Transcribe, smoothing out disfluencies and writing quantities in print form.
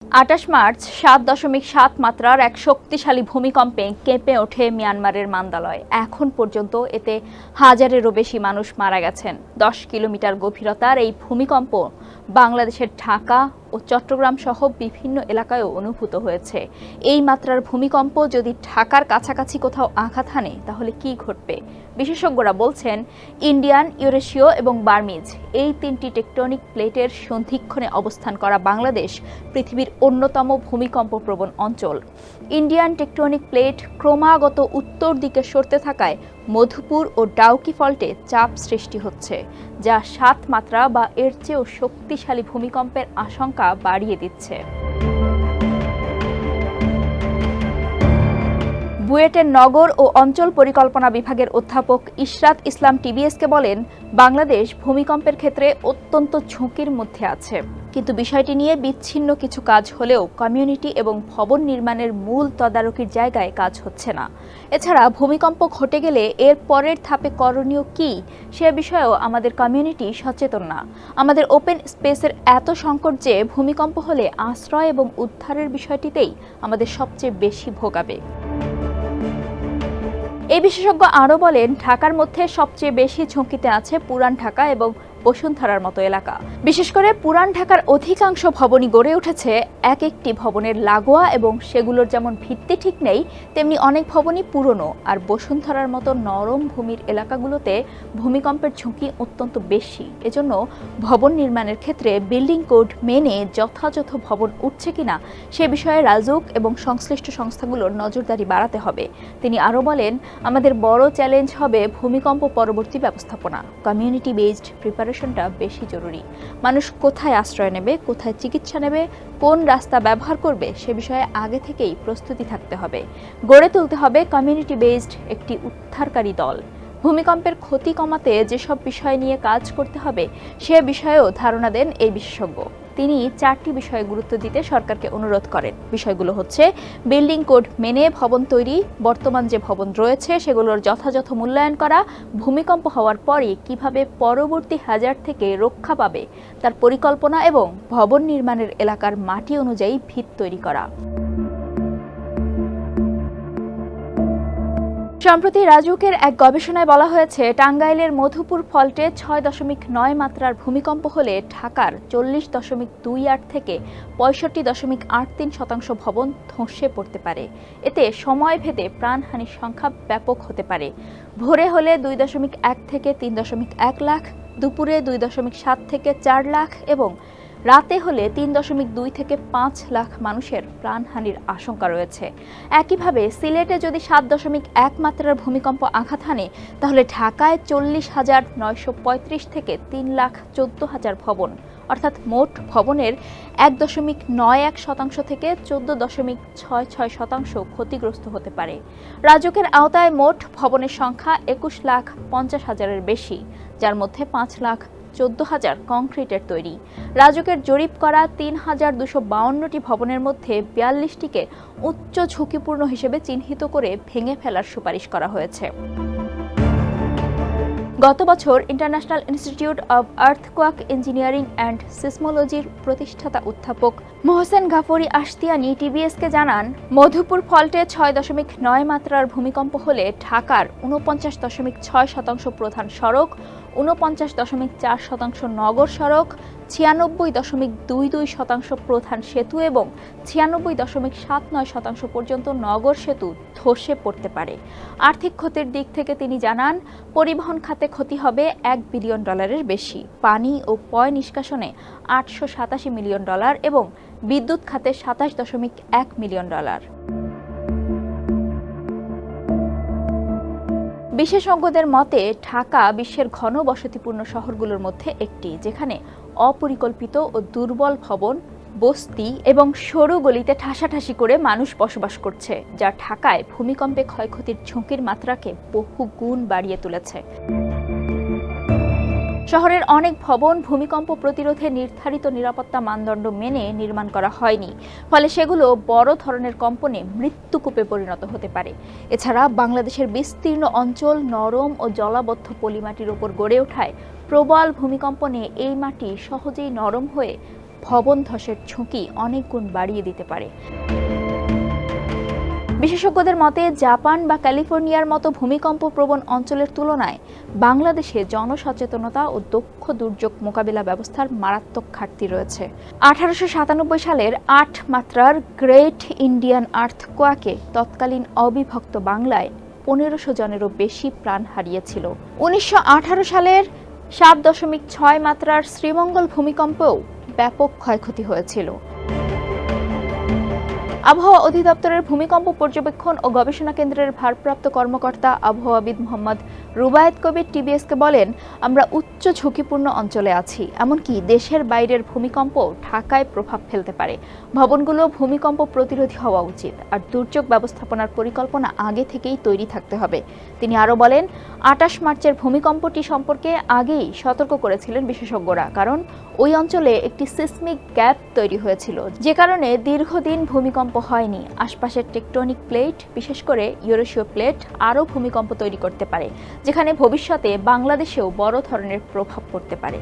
২৮ March ৭.৭ মাত্রার এক শক্তিশালী ভূমিকম্পে কেঁপে ওঠে মিয়ানমারের মান্দালয়। এখন পর্যন্ত এতে হাজারেরও বেশি মানুষ মারা গেছেন। ১০ কিলোমিটার গভীরতার এই ভূমিকম্প বাংলাদেশের ঢাকা ও চট্টগ্রাম সহ বিভিন্ন এলাকায়ও অনুভূত হয়েছে। এই মাত্রার ভূমিকম্প যদি ঢাকার কাছাকাছি কোথাও আঘাত হানে তাহলে কি ঘটবে? বিশেষজ্ঞরা বলছেন, ইন্ডিয়ান, ইউরেশীয় এবং বার্মিজ এই তিনটি টেকটনিক প্লেটের সন্ধিক্ষণে অবস্থান করা বাংলাদেশ পৃথিবীর অন্যতম ভূমিকম্প প্রবণ অঞ্চল। ইন্ডিয়ান টেকটনিক প্লেট ক্রমাগত উত্তর দিকে সরতে থাকায় মধুপুর ও ডাউকি ফল্টে চাপ সৃষ্টি হচ্ছে, যা ৭ মাত্রা বা এর চেয়েও শক্তিশালী ভূমিকম্পের আশঙ্কা বাড়িয়ে দিচ্ছে। বুয়েটের নগর ও অঞ্চল পরিকল্পনা বিভাগের অধ্যাপক ইশরাত ইসলাম টিবিএসকে বলেন, বাংলাদেশ ভূমিকম্পের ক্ষেত্রে অত্যন্ত ঝুঁকির মধ্যে আছে, কিন্তু বিষয়টি নিয়ে বিচ্ছিন্ন কিছু কাজ হলেও কমিউনিটি এবং ভবন নির্মাণের মূল তদারকির জায়গায় কাজ হচ্ছে না। এছাড়া ভূমিকম্প ঘটে গেলে এর পরের ধাপে করণীয় কী সে বিষয়েও আমাদের কমিউনিটি সচেতন না। আমাদের ওপেন স্পেসের এত সংকট যে ভূমিকম্প হলে আশ্রয় এবং উদ্ধারের বিষয়টিতেই আমাদের সবচেয়ে বেশি ভোগাবে। এই বিশেষজ্ঞ আরও বলেন, ঢাকার মধ্যে সবচেয়ে বেশি ঝুঁকিতে আছে পুরান ঢাকা এবং বসুন্ধরার মতো এলাকা। বিশেষ করে পুরান ঢাকার অধিকাংশ ভবনই গড়ে উঠেছে এক একটি ভবনের লাগোয়া এবং সেগুলোর যেমন ভিত্তি ঠিক নেই, তেমনি অনেক ভবনই পুরনো। আর বসুন্ধরার মতো নরম ভূমির এলাকাগুলোতে ভূমিকম্পের ঝুঁকি অত্যন্ত বেশি। এজন্য ভবন নির্মাণের ক্ষেত্রে বিল্ডিং কোড মেনে যথাযথ ভবন উঠছে কিনা সে বিষয়ে রাজুক এবং সংশ্লিষ্ট সংস্থাগুলোর নজরদারি বাড়াতে হবে। তিনি আরও বলেন, আমাদের বড় চ্যালেঞ্জ হবে ভূমিকম্প পরবর্তী ব্যবস্থাপনা। কমিউনিটি বেসড প্রিপারেশনটা বেশি জরুরি। মানুষ কোথায় আশ্রয় নেবে, কোথায় চিকিৎসা নেবে, কোন রাস্তা ব্যবহার করবে সে বিষয়ে আগে থেকেই প্রস্তুতি থাকতে হবে। গড়ে তুলতে হবে কমিউনিটি বেসড একটি উদ্ধারকারী দল। ভূমিকম্পের ক্ষতি কমাতে যেসব বিষয় নিয়ে কাজ করতে হবে সে বিষয়েও ধারণা দেন এই বিশেষজ্ঞ। তিনি 4টি বিষয়ে গুরুত্ব দিতে সরকারকে অনুরোধ করেন। বিষয়গুলো হচ্ছে, বিল্ডিং কোড মেনে ভবন তৈরি, বর্তমান যে ভবন রয়েছে সেগুলোর যথাযথ মূল্যায়ন করা, ভূমিকম্প হওয়ার পরে কিভাবে পরবর্তী হ্যাজার্ড থেকে রক্ষা পাবে তার পরিকল্পনা এবং ভবন নির্মাণের এলাকার মাটি অনুযায়ী ভিত তৈরি করা। সম্প্রতি রাজুকের এক গবেষণায় বলা হয়েছে, টাঙ্গাইলের মধুপুর ফল্টে 6.9 মাত্রার ভূমিকম্প হলে ঢাকার 40.28 থেকে 65.83% ভবন ধসে পড়তে পারে। এতে সময়ভেদে প্রাণহানির সংখ্যা ব্যাপক হতে পারে। ভোরে হলে 2.1 থেকে 3.1 লাখ, দুপুরে 2.7 থেকে 4 লাখ এবং রাতে হলে 3.2 থেকে 5 লাখ মানুষের প্রাণহানির আশঙ্কা রয়েছে। একইভাবে সিলেটে যদি 7.1 মাত্রার ভূমিকম্প আঘাত হানে তাহলে ঢাকায় 40,935 থেকে 3,14,000 ভবন, অর্থাৎ মোট ভবনের 1.91% থেকে 14.66% ক্ষতিগ্রস্ত হতে পারে। রাজুকের আওতায় মোট ভবনের সংখ্যা 21,50,000-এর বেশি, যার মধ্যে 5,14,000 কংক্রিটের তৈরি। রাজুকের জরিপ করা 3,252টি ভবনের মধ্যে 42টিকে উচ্চ ঝুঁকিপূর্ণ হিসেবে চিহ্নিত করে ভেঙে ফেলার সুপারিশ করা হয়েছে। গত বছর international institute of earthquake engineering and সিসমোলজির প্রতিষ্ঠাতা অধ্যাপক মোহসেন গাফরি আশতিয়ানি টিবিএসকে জানান, মধুপুর ফল্টে 6.9 মাত্রার ভূমিকম্প হলে ঢাকার 49.6% প্রধান সড়ক, 49.4% নগর সড়ক, 96.22% প্রধান সেতু এবং 96.79% পর্যন্ত নগর সেতু ধসে পড়তে পারে। আর্থিক ক্ষতির দিক থেকে তিনি জানান, পরিবহন খাতে ক্ষতি হবে $1 বিলিয়ন বেশি, পানি ও পয় নিষ্কাশনে $887 মিলিয়ন এবং বিদ্যুৎ খাতে $27.1 মিলিয়ন। বিশেষজ্ঞদের মতে, ঢাকা বিশ্বের ঘন বসতিপূর্ণ শহরগুলোর মধ্যে একটি, যেখানে অপরিকল্পিত ও দুর্বল ভবন, বস্তি এবং সরু গলিতে ঠাসাঠাসি করে মানুষ বসবাস করছে, যা ঢাকায় ভূমিকম্পে ক্ষয়ক্ষতির ঝুঁকির মাত্রাকে বহু গুণ বাড়িয়ে তুলেছে। শহরের অনেক ভবন ভূমিকম্প প্রতিরোধে নির্ধারিত নিরাপত্তা মানদণ্ড মেনে নির্মাণ করা হয়নি, ফলে সেগুলো বড় ধরনের কম্পনে মৃত্যুকূপে পরিণত হতে পারে। এছাড়া বাংলাদেশের বিস্তীর্ণ অঞ্চল নরম ও জলাবদ্ধ পলিমাটির ওপর গড়ে ওঠায় প্রবল ভূমিকম্পনে এই মাটি সহজেই নরম হয়ে ভবন ধসের ঝুঁকি অনেক গুণ বাড়িয়ে দিতে পারে। বিশেষজ্ঞদের মতে জাপান বা ক্যালিফোর্নিয়ার মতো ভূমিকম্প প্রবণ অঞ্চলের তুলনায় বাংলাদেশে জনসচেতনতা ও দক্ষ দুর্যোগ মোকাবিলা ব্যবস্থার মারাত্মক ঘাটতি রয়েছে। 1897 সালের 8 মাত্রার গ্রেট ইন্ডিয়ান আর্থকোয়াকে তৎকালীন অবিভক্ত বাংলায় 1500 জনেরও বেশি প্রাণ হারিয়েছিল। 1918 সালের 7.6 মাত্রার শ্রীমঙ্গল ভূমিকম্পেও ব্যাপক ক্ষয়ক্ষতি হয়েছিল। আবহাওয়া অধিদপ্তরের ভূমিকম্প পর্যবেক্ষণ ও গবেষণা কেন্দ্রের ভারপ্রাপ্ত কর্মকর্তা আবহাওয়াবিদ মোহাম্মদ রুবায়েত কবির টিবিএসকে বলেন, আমরা উচ্চ ঝুঁকিপূর্ণ অঞ্চলে আছি, এমনকি দেশের বাইরের ভূমিকম্প ঢাকায় প্রভাব ফেলতে পারে। ভবনগুলো ভূমিকম্প প্রতিরোধী হওয়া উচিত, আর দুর্যোগ ব্যবস্থাপনার পরিকল্পনা আগে থেকেই তৈরি থাকতে হবে। তিনি আরও বলেন, 28 মার্চের ভূমিকম্পটি সম্পর্কে আগেই সতর্ক করেছিলেন বিশেষজ্ঞরা, কারণ ওই অঞ্চলে একটি সিসমিক গ্যাপ তৈরি হয়েছিল, যে কারণে দীর্ঘদিন ভূমিকম্প হয়নি। আশপাশের টেকটনিক প্লেট, বিশেষ করে ইউরেশীয় প্লেট, আরও ভূমিকম্প তৈরি করতে পারে, যেখানে ভবিষ্যতে বাংলাদেশেও বড় ধরনের প্রভাব পড়তে পারে।